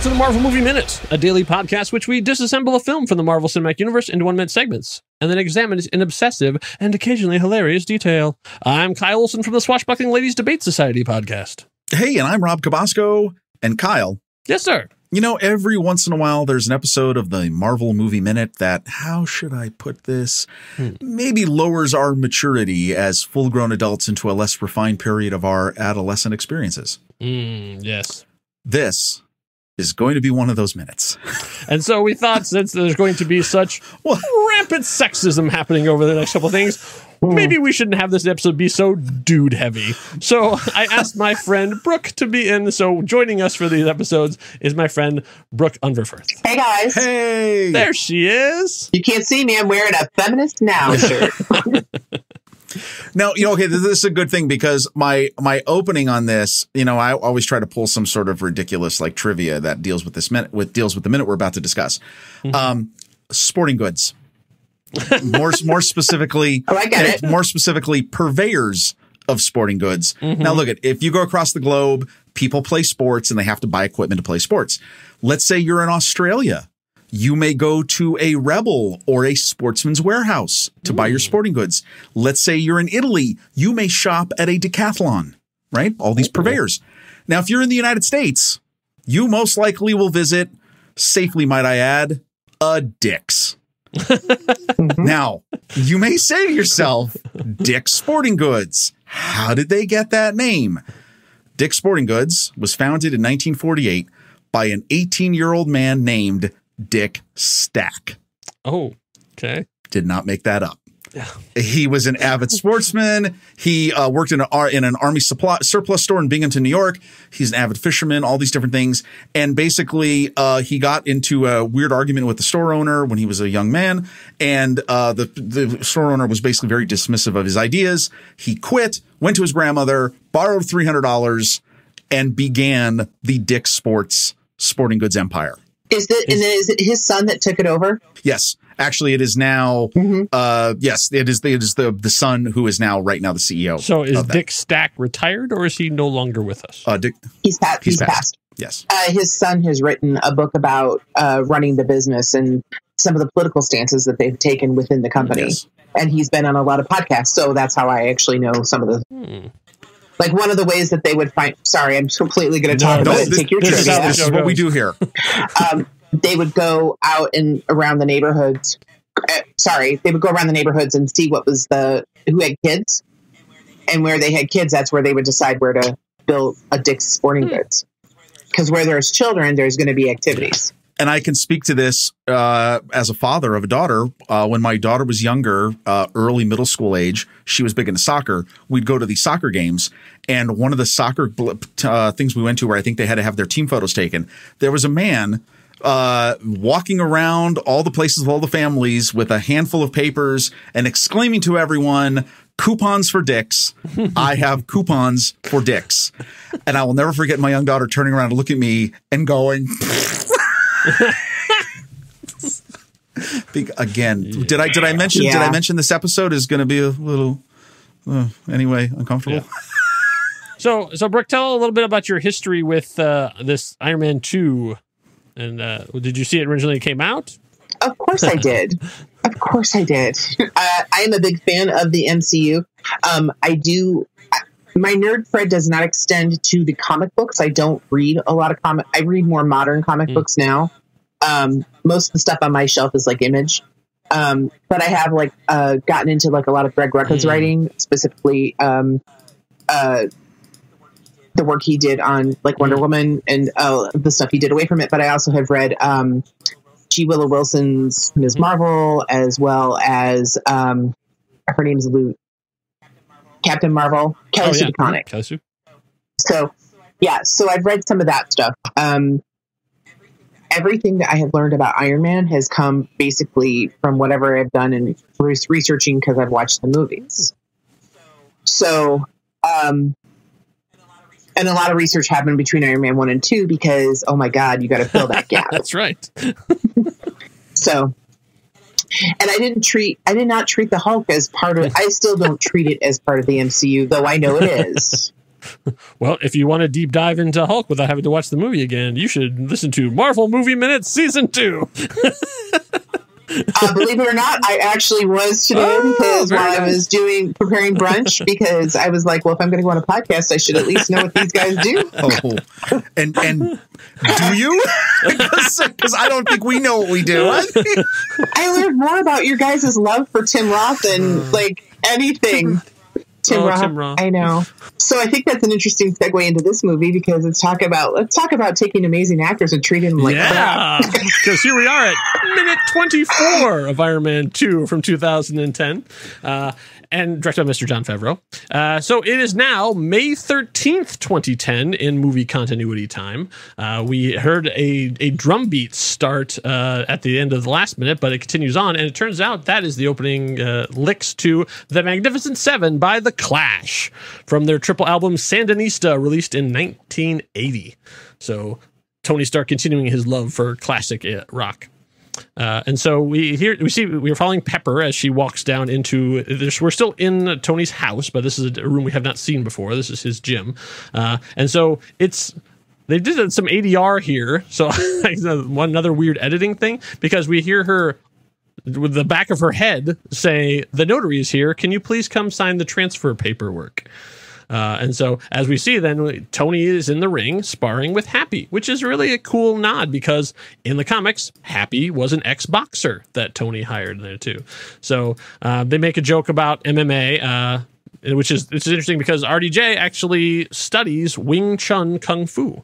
to the Marvel Movie Minute, a daily podcast which we disassemble a film from the Marvel Cinematic Universe into 1 minute segments, and then examine it in obsessive and occasionally hilarious detail. I'm Kyle Olson from the Swashbuckling Ladies Debate Society podcast. Hey, and I'm Rob Cabasco. And Kyle. Yes, sir. You know, every once in a while, there's an episode of the Marvel Movie Minute that, how should I put this, maybe lowers our maturity as full-grown adults into a less refined period of our adolescent experiences. Yes. This is going to be one of those minutes. And so we thought, since there's going to be such rampant sexism happening over the next couple of things, maybe we shouldn't have this episode be so dude heavy. So I asked my friend Brooke to be in. So joining us for these episodes is my friend Brooke Unverfirth. Hey guys. Hey. There she is. You can't see me. I'm wearing a Feminist Now shirt. Now, okay, this is a good thing because my opening on this, I always try to pull some sort of ridiculous like trivia that deals with deals with the minute we're about to discuss. Sporting goods. More specifically, I get it. More specifically, purveyors of sporting goods. Now, look, if you go across the globe, people play sports and they have to buy equipment to play sports. Let's say you're in Australia. You may go to a Rebel or a Sportsman's Warehouse to buy your sporting goods. Let's say you're in Italy. You may shop at a Decathlon, right? All these purveyors. Now, if you're in the United States, you most likely will visit, safely might I add, a Dick's. Now, you may say to yourself, Dick's Sporting Goods. How did they get that name? Dick's Sporting Goods was founded in 1948 by an 18-year-old man named Dick Stack. Oh, okay. Did not make that up. He was an avid sportsman. He worked in an army surplus store in Binghamton, New York. He's an avid fisherman, all these different things. And basically, he got into a weird argument with the store owner when he was a young man. And the store owner was basically very dismissive of his ideas. He quit, went to his grandmother, borrowed $300, and began the Dick's Sporting Goods empire. Is it his son that took it over? Yes. Actually, it is now. Yes, it is the son who is right now the CEO. So is Dick Stack retired or is he no longer with us? He's passed. Yes. His son has written a book about running the business and some of the political stances that they've taken within the company. Yes. And he's been on a lot of podcasts. So that's how I actually know some of the... Like one of the ways that they would find... Sorry, I'm completely going to talk about it and take your trivia. This is what we do here. They would go out and around the neighborhoods. They would go around the neighborhoods and see who had kids, and where they had kids. That's where they would decide where to build a Dick's Sporting Goods. Because where there's children, there's going to be activities. And I can speak to this as a father of a daughter. When my daughter was younger, early middle school age, she was big into soccer. We'd go to these soccer games. And one of the soccer things we went to where I think they had to have their team photos taken, there was a man walking around all the places of all the families with a handful of papers and exclaiming to everyone, "Coupons for Dick's. I have coupons for Dick's." And I will never forget my young daughter turning around to look at me and going... Again, did I mention this episode is going to be a little uncomfortable? Yeah. So Brooke, tell a little bit about your history with this Iron Man 2. And did you see it originally came out? Of course I did. Of course I did. I am a big fan of the MCU. My nerd cred does not extend to the comic books. I don't read a lot of comic. I read more modern comic books now. Most of the stuff on my shelf is like Image. But I have gotten into a lot of Greg Rucka's writing, specifically the work he did on Wonder Woman and the stuff he did away from it. But I also have read G. Willow Wilson's Ms. Marvel, as well as her name's Captain Marvel, Kelly Sue DeConnick. Kelly Sue. So I've read some of that stuff. Everything that I have learned about Iron Man has come basically from whatever I've done in researching because I've watched the movies. So, and a lot of research happened between Iron Man 1 and 2 because, oh my God, you got to fill that gap. That's right. So, and I did not treat the Hulk as part of, I still don't treat it as part of the MCU, though I know it is. Well, if you want to deep dive into Hulk without having to watch the movie again, you should listen to Marvel Movie Minutes Season 2. Believe it or not, I actually was today because while I was preparing brunch, because I was like, well, if I'm going to go on a podcast, I should at least know what these guys do. Oh, and do you? Because I don't think we know what we do. I learned more about your guys' love for Tim Roth than like anything. Tim Roth. I know. So I think that's an interesting segue into this movie because let's talk about taking amazing actors and treating them like crap. Because here we are at minute 24 of Iron Man 2 from 2010. And directed by Mr. Jon Favreau. So it is now May 13th, 2010 in movie continuity time. We heard a drum beat start at the end of the last minute, but it continues on. And it turns out that is the opening licks to The Magnificent Seven by The Clash from their triple album Sandinista, released in 1980. So Tony Stark continuing his love for classic rock. And so we're following Pepper as she walks down into this. We're still in Tony's house, but this is a room we have not seen before. This is his gym. And so they did some ADR here. So another weird editing thing, because we hear her with the back of her head say, "The notary is here. Can you please come sign the transfer paperwork?" And so, as we see, then Tony is in the ring sparring with Happy, which is really a cool nod because in the comics, Happy was an ex-boxer that Tony hired there too. So they make a joke about MMA, which is interesting because RDJ actually studies Wing Chun Kung Fu.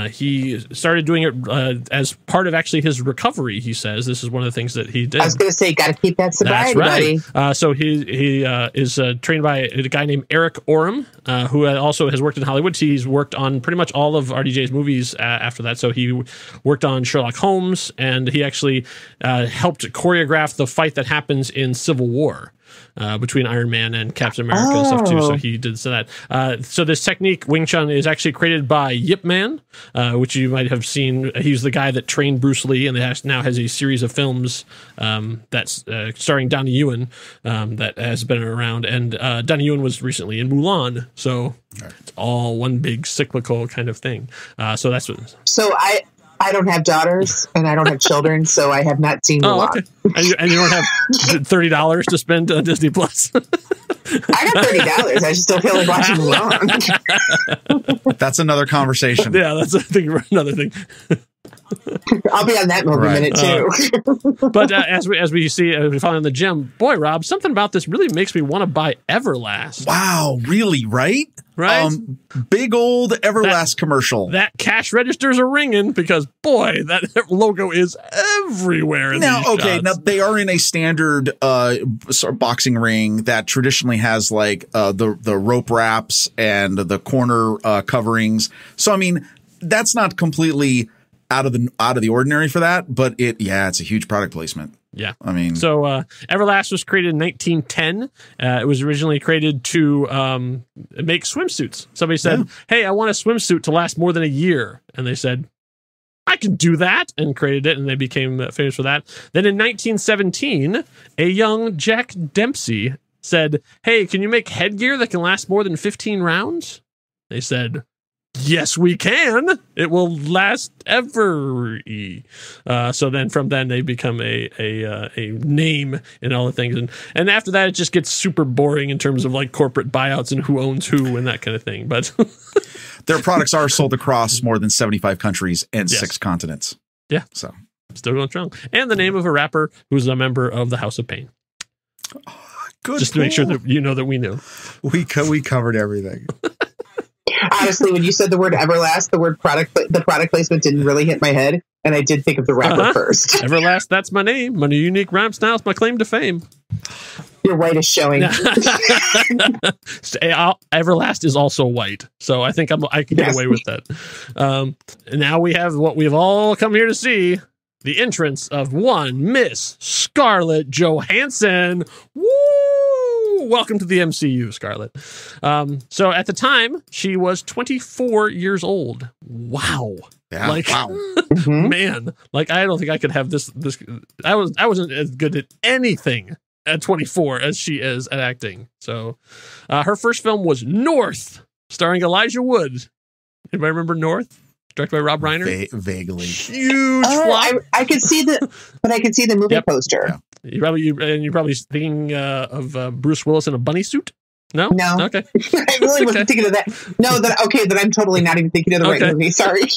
He started doing it as part of actually his recovery. He says this is one of the things that he did. I was going to say, got to keep that sobriety, that's right. So he is trained by a guy named Eric Oram, who also has worked in Hollywood. He's worked on pretty much all of RDJ's movies after that. So he worked on Sherlock Holmes, and he actually helped choreograph the fight that happens in Civil War. Between Iron Man and Captain America and stuff too. So he did that. So this technique, Wing Chun, is actually created by Yip Man, which you might have seen. He's the guy that trained Bruce Lee, and now has a series of films that's starring Donnie Yen that has been around. And Donnie Yen was recently in Mulan. So it's all one big cyclical kind of thing. So that's what. So I don't have daughters and I don't have children, so I have not seen Mulan. Okay. And you don't have $30 to spend on Disney Plus. I got $30. I just don't feel like watching Mulan. That's another conversation. Yeah, that's another thing. I'll be on that movie minute too. But as we see, we find in the gym, boy, Rob, something about this really makes me want to buy Everlast. Wow, really, right? Right? Big old Everlast commercial. That cash registers are ringing because, boy, that logo is everywhere in these shots. Now they are in a standard sort of boxing ring that traditionally has like the rope wraps and the corner coverings. So, I mean, that's not completely out of the ordinary for that, but it's a huge product placement. Yeah. I mean, so Everlast was created in 1910. It was originally created to make swimsuits. Somebody said, "Hey, I want a swimsuit to last more than a year." And they said, "I can do that," and created it, and they became famous for that. Then in 1917, a young Jack Dempsey said, "Hey, can you make headgear that can last more than 15 rounds?" They said, "Yes, we can. It will last ever." So then from then they become a name in all the things. And after that, it just gets super boring in terms of like corporate buyouts and who owns who and that kind of thing. But their products are sold across more than 75 countries and 6 continents. Yeah. So still going strong. And the name of a rapper who's a member of the House of Pain. Good. Just to make sure that you know that we knew. We covered everything. Honestly, when you said the word Everlast, the product placement didn't really hit my head, and I did think of the rapper first. Everlast, that's my name. My unique rhyme style is my claim to fame. Your white is showing. Everlast is also white, so I think I can get away with that. Now we have what we've all come here to see: the entrance of one Miss Scarlett Johansson. Woo! Welcome to the MCU, Scarlett. So at the time, she was 24 years old. Wow. Yeah, wow. Man, like I don't think I could have this. I wasn't as good at anything at 24 as she is at acting. So her first film was North starring Elijah Wood. Anybody remember North? Directed by Rob Reiner. Vaguely. Huge flop. I could see the movie poster. Yeah. You're probably thinking of Bruce Willis in a bunny suit. No. Okay. I really wasn't thinking of that. No, that I'm totally not even thinking of the right movie. Sorry.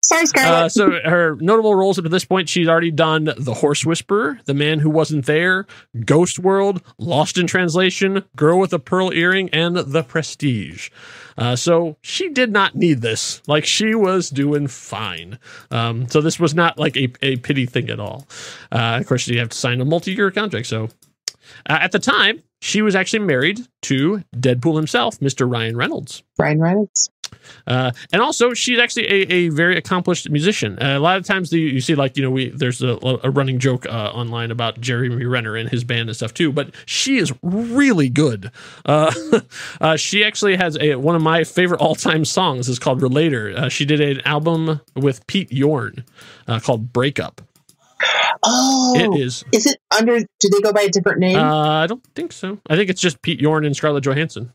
Sorry, Scarlett. So her notable roles up to this point, she's already done The Horse Whisperer, The Man Who Wasn't There, Ghost World, Lost in Translation, Girl with a Pearl Earring, and The Prestige. So she did not need this. Like, she was doing fine. So this was not like a pity thing at all. Of course, you have to sign a multi-year contract. So at the time, she was actually married to Deadpool himself, Mr. Ryan Reynolds. And also, she's actually a very accomplished musician. A lot of times you see, like, there's a running joke online about Jeremy Renner and his band and stuff too, but she is really good. She actually has one of my favorite all-time songs is called Relator. She did an album with Pete Yorn called Breakup. Oh, it is. Is it under? Do they go by a different name? I don't think so. I think it's just Pete Yorn and Scarlett Johansson.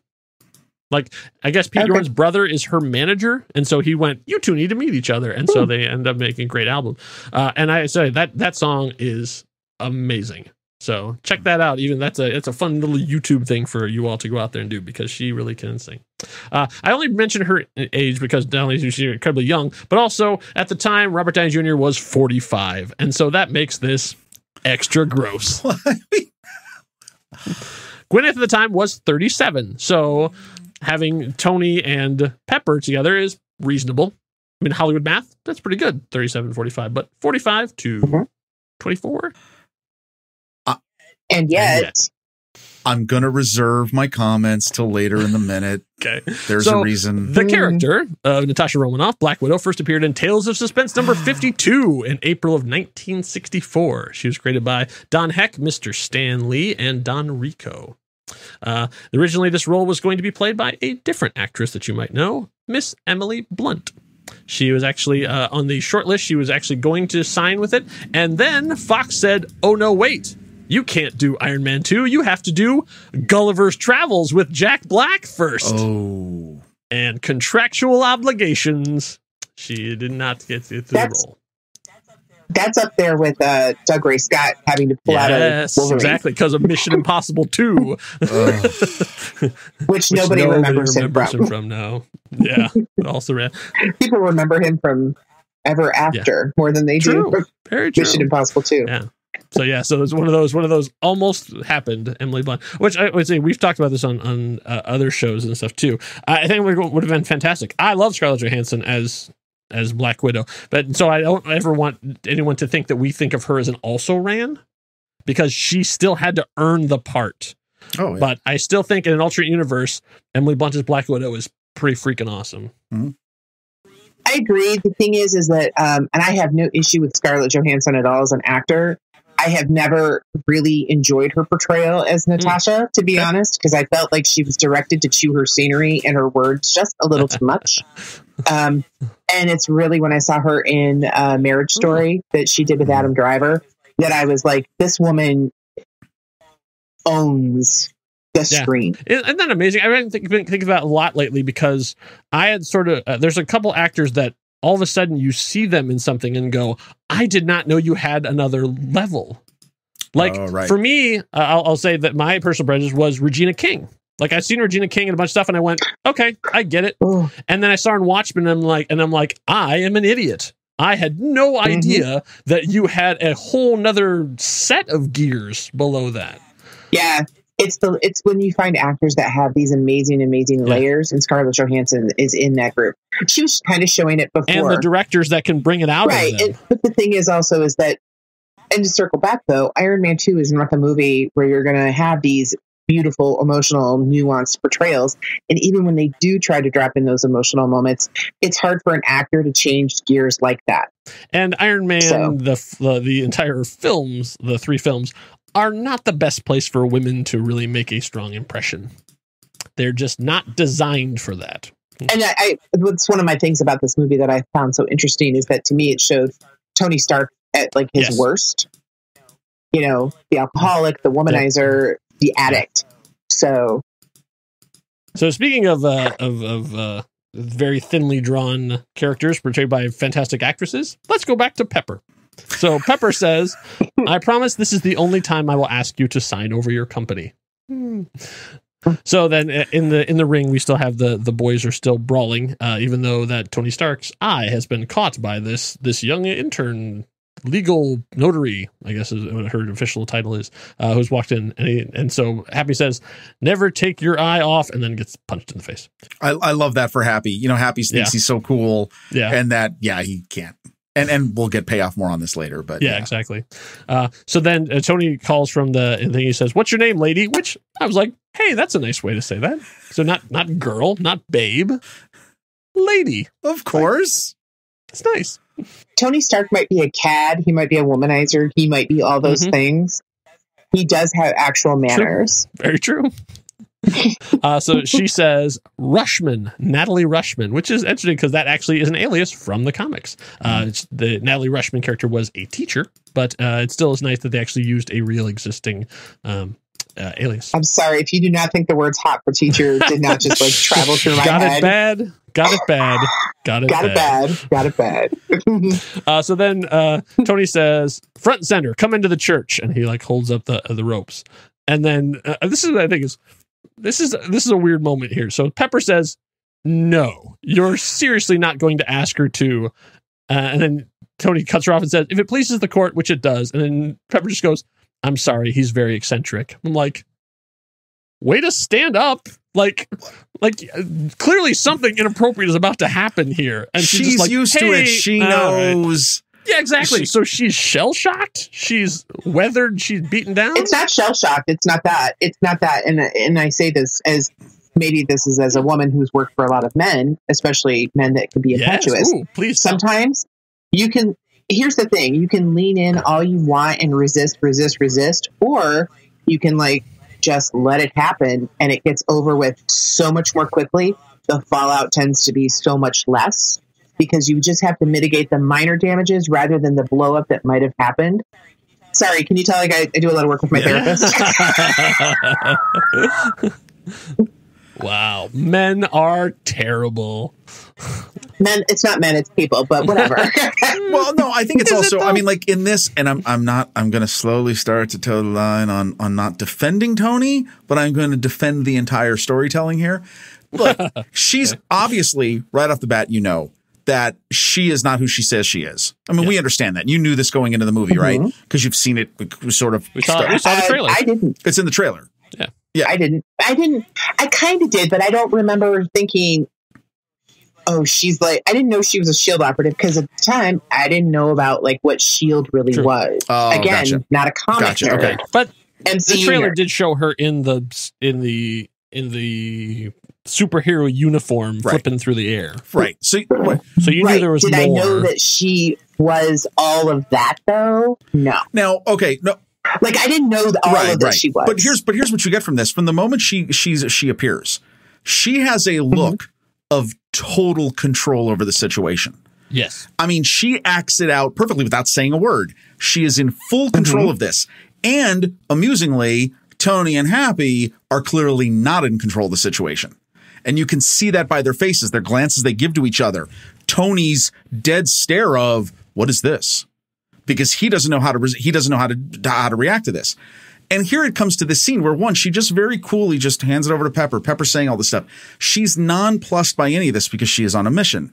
Like, I guess Pete Yorn's brother is her manager, and so he went, "You two need to meet each other," and so they end up making a great album. And I say that song is amazing. So check that out. Even it's a fun little YouTube thing for you all to go out there and do, because she really can sing. I only mention her age because not only is she incredibly young, but also at the time Robert Downey Jr. was 45, and so that makes this extra gross. Gwyneth at the time was 37, so having Tony and Pepper together is reasonable. I mean, Hollywood math, that's pretty good. 37, 45, but 45 to 24. And yet, I'm going to reserve my comments till later in the minute. Okay. There's a reason. The character of Natasha Romanoff, Black Widow, first appeared in Tales of Suspense number 52 in April of 1964. She was created by Don Heck, Mr. Stan Lee, and Don Rico. Originally, this role was going to be played by a different actress that you might know, Miss Emily Blunt. She was actually on the short list. She was actually going to sign with it. And then Fox said, "Oh, no, wait. You can't do Iron Man 2. You have to do Gulliver's Travels with Jack Black first." Oh. And contractual obligations. She did not get the role. That's up there with Doug Ray Scott having to pull out a Wolverine. Exactly, because of Mission Impossible 2. Which nobody remembers him from now. Yeah, but also people remember him from Ever After more than they do from Mission Impossible 2. Yeah. So it's one of those almost happened, Emily Blunt, which I would say we've talked about this on other shows and stuff too. I think it would have been fantastic. I love Scarlett Johansson as Black Widow, but so I don't ever want anyone to think that we think of her as an also-ran, because she still had to earn the part. Oh, yeah. But I still think in an alternate universe, Emily Blunt as Black Widow is pretty freaking awesome. Mm-hmm. I agree. The thing is that, and I have no issue with Scarlett Johansson at all as an actor. I have never really enjoyed her portrayal as Natasha, to be honest, because I felt like she was directed to chew her scenery and her words just a little too much. And it's really when I saw her in Marriage Story that she did with Adam Driver that I was like, this woman owns the screen. Isn't that amazing? I've been thinking about it a lot lately, because I had sort of, there's a couple actors that all of a sudden you see them in something and go, I did not know you had another level. Like, for me, I'll say that my personal prejudice was Regina King. Like, I've seen Regina King and a bunch of stuff, and I went, okay, I get it. And then I saw her in Watchmen, and I'm like, I am an idiot. I had no idea that you had a whole nother set of gears below that. Yeah. It's when you find actors that have these amazing layers, and Scarlett Johansson is in that group. She was kind of showing it before. And the directors that can bring it out. Right. Of them. But the thing is also is that, and to circle back though, Iron Man 2 is not the movie where you're going to have these beautiful, emotional, nuanced portrayals. And even when they do try to drop in those emotional moments, it's hard for an actor to change gears like that. And Iron Man, the entire films, the 3 films, are not the best place for women to really make a strong impression. They're just not designed for that. And what's one of my things about this movie that I found so interesting is that to me it showed Tony Stark at like his worst. You know, the alcoholic, the womanizer, the addict. So So speaking of very thinly drawn characters portrayed by fantastic actresses, let's go back to Pepper. So Pepper says, "I promise this is the only time I will ask you to sign over your company." So then in the ring, we still have the boys are still brawling, even though that Tony Stark's eye has been caught by this young intern, legal notary, I guess is what her official title is, who's walked in. And so Happy says, "Never take your eye off," and then gets punched in the face. I love that for Happy. You know, Happy thinks he's so cool. Yeah. And that, he can't. And we'll get payoff more on this later, but yeah. Exactly. So then Tony calls from the thing. He says, "What's your name, lady?" Which I was like, hey, that's a nice way to say that. So not girl, not babe, lady. Of course. It's nice. Tony Stark might be a cad. He might be a womanizer. He might be all those things. He does have actual manners. True. Very true. So she says Rushman, Natalie Rushman, which is interesting because that actually is an alias from the comics. The Natalie Rushman character was a teacher, but it still is nice that they actually used a real existing alias. I'm sorry if you do not think the words "hot for teacher" did not just like travel through my head. Got it bad. So then Tony says, "Front and center, come into the church," and he like holds up the ropes. And then this is what I think is. This is a weird moment here. So Pepper says, "No, you're seriously not going to ask her to." And then Tony cuts her off and says, "If it pleases the court," which it does. And then Pepper just goes, "I'm sorry, he's very eccentric." I'm like, way to stand up. Like clearly something inappropriate is about to happen here. And she's just like, used to it. She knows. Right. Yeah, exactly. So she's shell-shocked. She's weathered. She's beaten down. It's not shell-shocked. It's not that. And I say this as maybe this is as a woman who's worked for a lot of men, especially men that can be impetuous. Ooh, please. Sometimes you can. Here's the thing: you can lean in all you want and resist, or you can like just let it happen, and it gets over with so much more quickly. The fallout tends to be so much less. Because you just have to mitigate the minor damages rather than the blow up that might have happened. Sorry, can you tell like I do a lot of work with my therapist? Wow. Men are terrible. Men, it's not men, it's people, but whatever. Well, no, I think it's also, I mean, like in this, and I'm going to slowly start to toe the line on not defending Tony, but I'm going to defend the entire storytelling here. Look, she's obviously, right off the bat, you know, that she is not who she says she is. I mean, we understand that. You knew this going into the movie, right? Because you've seen it sort of. We saw the trailer. I didn't. It's in the trailer. Yeah. I didn't. I kind of did, but I don't remember thinking, oh, she's like, I didn't know she was a S.H.I.E.L.D. operative because at the time I didn't know about like what S.H.I.E.L.D. really was. Oh, again, gotcha. Not a comic nerd. Okay. But MCU the trailer nerd. did show her in the superhero uniform flipping through the air. Right. So you knew there was Did more. I know that she was all of that though? No. Now, okay, no. Like I didn't know all of that she was. But here's what you get from this. From the moment she appears, she has a look of total control over the situation. Yes. I mean, she acts it out perfectly without saying a word. She is in full control of this. And amusingly, Tony and Happy are clearly not in control of the situation. And you can see that by their faces, their glances they give to each other. Tony's dead stare of, what is this? Because he doesn't know how to react to this. And here it comes to this scene where she just very coolly just hands it over to Pepper. Pepper's saying all this stuff. She's nonplussed by any of this because she is on a mission.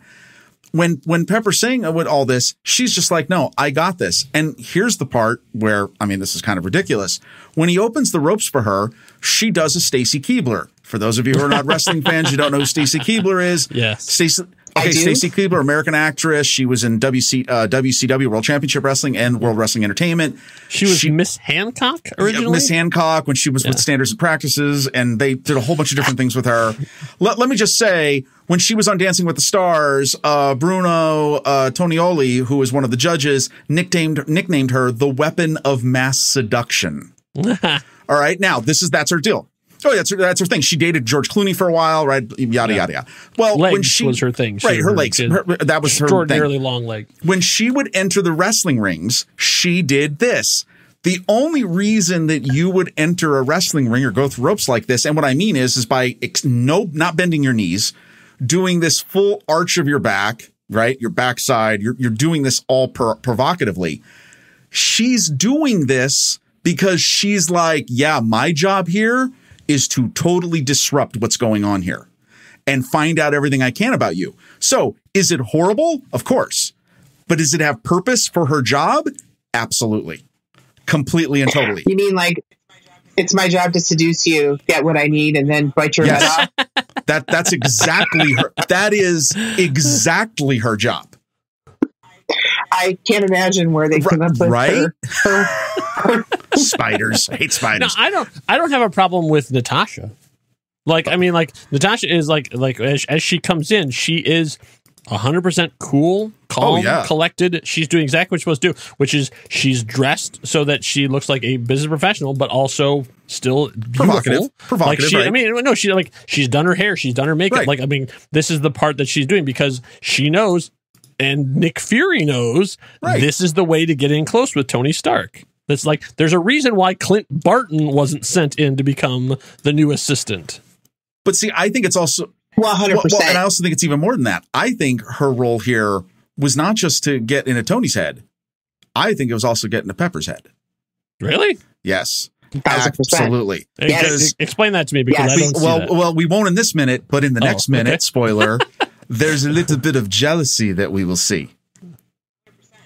When Pepper's saying all this, she's just like, no, I got this. And here's the part where, I mean, this is kind of ridiculous. When he opens the ropes for her, she does a Stacy Keibler. For those of you who are not wrestling fans, you don't know who Stacy Keibler is. Yes. Stacy Keibler, American actress. She was in WCW, World Championship Wrestling, and World Wrestling Entertainment. She was Miss Hancock originally? Miss Hancock when she was with Standards and Practices, and they did a whole bunch of different things with her. Let me just say, when she was on Dancing with the Stars, Bruno Tonioli, who was one of the judges, nicknamed her the weapon of mass seduction. All right, now that's her deal. Oh, that's her thing. She dated George Clooney for a while, right? Yada yada yada. Well, legs when she was her thing, her legs. That was her extraordinarily thing. long leg. When she would enter the wrestling rings, she did this. The only reason that you would enter a wrestling ring or go through ropes like this, and what I mean is by not bending your knees, doing this full arch of your back, right? Your backside, you're doing this all provocatively. She's doing this because she's like, yeah, my job here is to totally disrupt what's going on here and find out everything I can about you. So is it horrible? Of course. But does it have purpose for her job? Absolutely. Completely and totally. You mean like, it's my job to seduce you, get what I need, and then bite your head off? That's exactly her. That is exactly her job. I can't imagine where they come up with her. Spiders. I hate spiders. No, I don't have a problem with Natasha. Like, I mean, like Natasha is like as she comes in, she is 100% cool, calm, collected. She's doing exactly what she's supposed to do, which is she's dressed so that she looks like a business professional, but also still beautiful. Provocative, like she, right? I mean, no, she's done her hair, she's done her makeup. Right. Like, I mean, this is the part that she's doing because she knows, and Nick Fury knows, this is the way to get in close with Tony Stark. That's like, there's a reason why Clint Barton wasn't sent in to become the new assistant. But see, I think it's also 100%. Well, and I also think it's even more than that. I think her role here was not just to get into Tony's head. I think it was also get into Pepper's head. Really? Yes. 1,000%. Absolutely. Yes. Explain that to me because I don't see that. Well, we won't in this minute, but in the next minute, spoiler, there's a little bit of jealousy that we will see.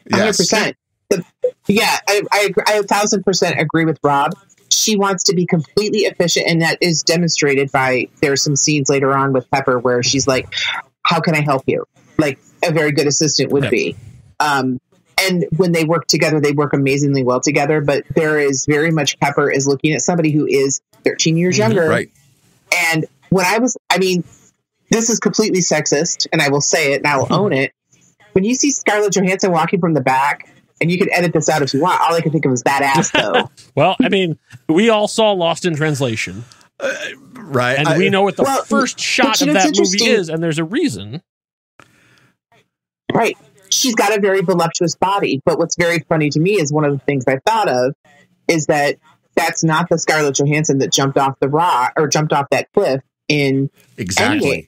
Yes. 100%. I agree. I 1,000% agree with Rob. She wants to be completely efficient, and that is demonstrated by there's some scenes later on with Pepper where she's like, how can I help you? Like a very good assistant would be. And when they work together, they work amazingly well together, but there is very much Pepper is looking at somebody who is 13 years younger. Right. And when I mean, this is completely sexist, and I will say it and I will own it. When you see Scarlett Johansson walking from the back, and you can edit this out if you want. All I can think of is that ass, though. Well, I mean, we all saw Lost in Translation. Right. And we know what the first shot of that movie is, and there's a reason. Right. She's got a very voluptuous body. But what's very funny to me is one of the things I thought of is that that's not the Scarlett Johansson that jumped off the rock or jumped off that cliff in Endgame.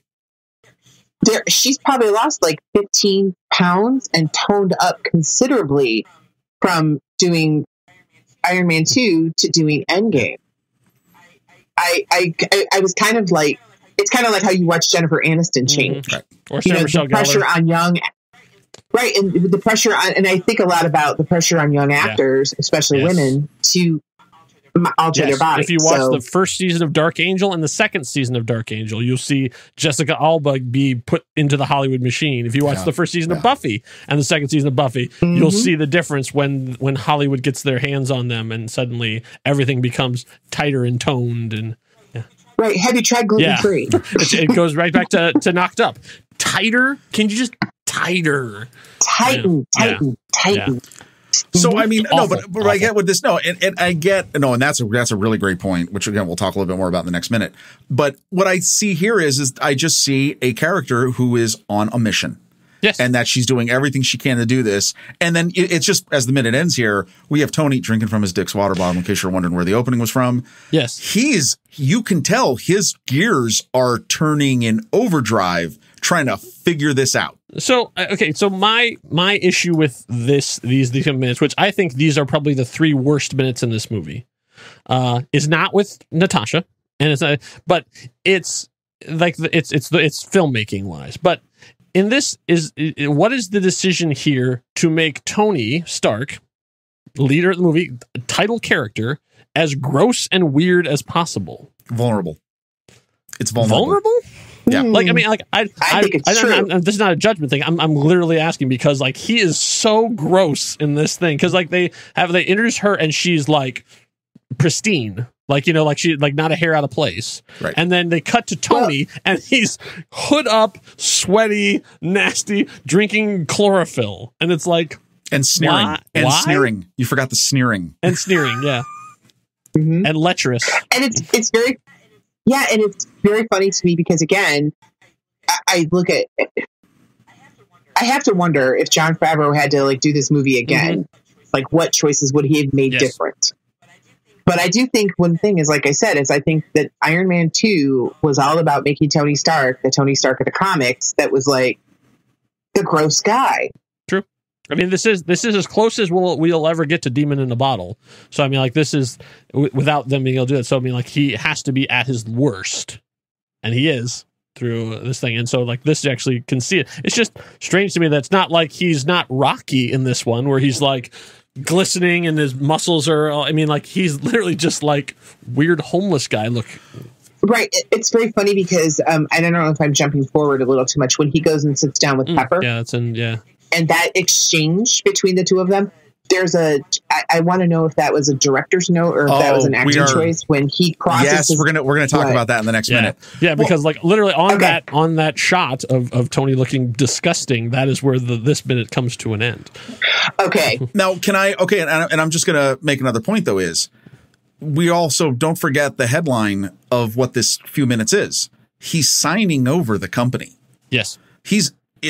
She's probably lost like 15 pounds and toned up considerably from doing Iron Man 2 to doing Endgame. I was kind of like, it's kind of like how you watch Jennifer Aniston change. Right. Or Sarah Michelle the pressure Gellar. on young, right, and the pressure on, and I think a lot about the pressure on young actors, especially women, to alter their body. If you watch the first season of Dark Angel and the second season of Dark Angel, you'll see Jessica Alba be put into the Hollywood machine. If you watch the first season of Buffy and the second season of Buffy, you'll see the difference when Hollywood gets their hands on them and suddenly everything becomes tighter and toned and right. Have you tried gluten free? It goes right back to Knocked Up. Tighter? Can you just tighter? Tighten. Yeah. So I mean, no, but I get with this. No, and I get and that's a really great point, which again we'll talk a little bit more about in the next minute. But what I see here is I just see a character who is on a mission. Yes. And that she's doing everything she can to do this. And then it's just, as the minute ends here, we have Tony drinking from his Dick's water bottle, in case you're wondering where the opening was from. Yes. You can tell his gears are turning in overdrive, trying to figure this out. So, okay. So my issue with these minutes, which I think these are probably the 3 worst minutes in this movie, is not with Natasha. And but it's like, it's filmmaking wise, but in this what is the decision here to make Tony Stark, leader of the movie, title character, as gross and weird as possible? Vulnerable. It's vulnerable. Vulnerable? Yeah. Like, I mean, like, I think it's true. This is not a judgment thing. I'm literally asking because, like, he is so gross in this thing. Because, like, they introduce her and she's like pristine. Like, you know, like she, like not a hair out of place. Right. And then they cut to Tony and he's hood up, sweaty, nasty, drinking chlorophyll. And it's like. And sneering. Sneering. You forgot the sneering. And sneering, yeah. And lecherous. And it's very, and it's very funny to me because, again, I look at it. I have to wonder if Jon Favreau had to like do this movie again. Like, what choices would he have made different? But I do think one thing is, like I said, is I think that Iron Man 2 was all about making Tony Stark, the Tony Stark of the comics, that was like the gross guy. True. I mean, this is as close as we'll ever get to Demon in a Bottle. So I mean, like, this is without them being able to do it. So I mean, like, he has to be at his worst, and he is through this thing. And so, like, this actually can see it. It's just strange to me that it's not like he's not Rocky in this one, where he's like glistening and his muscles are. I mean, like, he's literally just like weird homeless guy look. Right. It's very funny because I don't know if I'm jumping forward a little too much when he goes and sits down with Pepper. Yeah, that's in And that exchange between the two of them, I want to know if that was a director's note or if that was an acting choice when he crosses. Yes, we're gonna talk about that in the next minute. Yeah, because like literally on that shot of Tony looking disgusting, that is where this minute comes to an end. Okay. Now, and I'm just gonna make another point though, is we also don't forget the headline of what this few minutes is. He's signing over the company. Yes.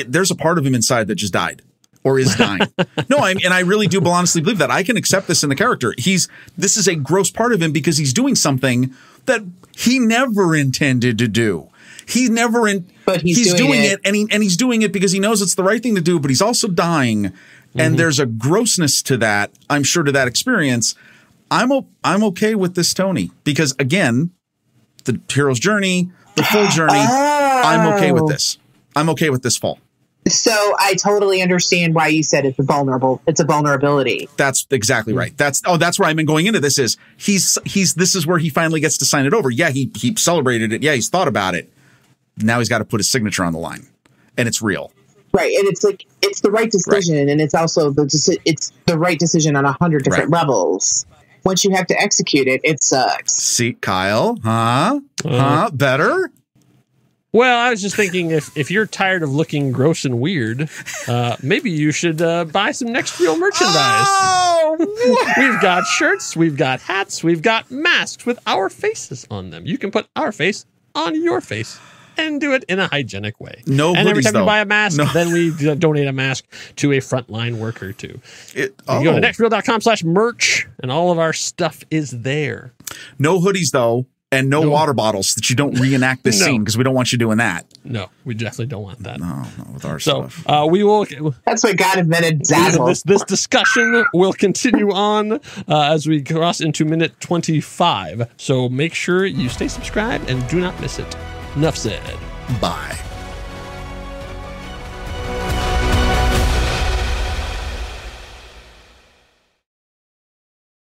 There's a part of him inside that just died or is dying. No, I really do honestly believe that. I can accept this in the character. This is a gross part of him because he's doing something that he never intended to do. But he's doing it, and he's doing it because he knows it's the right thing to do, but he's also dying. And there's a grossness to that, I'm sure, to that experience. I'm okay with this, Tony, because again, the hero's journey, the full journey, I'm okay with this. I'm okay with this fall. So I totally understand why you said it's a vulnerability. That's exactly right. That's where I'm going into this is this is where he finally gets to sign it over. Yeah, he celebrated it. Yeah, he's thought about it. Now he's got to put his signature on the line, and it's real. Right, and it's like it's the right decision, and it's also it's the right decision on 100 different levels. Once you have to execute it, it sucks. See, Kyle, better. Well, I was just thinking if you're tired of looking gross and weird, maybe you should buy some Next Reel merchandise. Oh, we've got shirts, we've got hats, we've got masks with our faces on them. You can put our face on your face and do it in a hygienic way. No, and every hoodies, time though. You buy a mask, then we donate a mask to a frontline worker too. You go to nextreel.com/merch, and all of our stuff is there. No hoodies though. And no water bottles that you don't reenact this scene because we don't want you doing that. No, we definitely don't want that. No, not with our stuff. We will. That's what God invented. Zazzle. This discussion will continue on as we cross into minute 25. So make sure you stay subscribed and do not miss it. Enough said. Bye.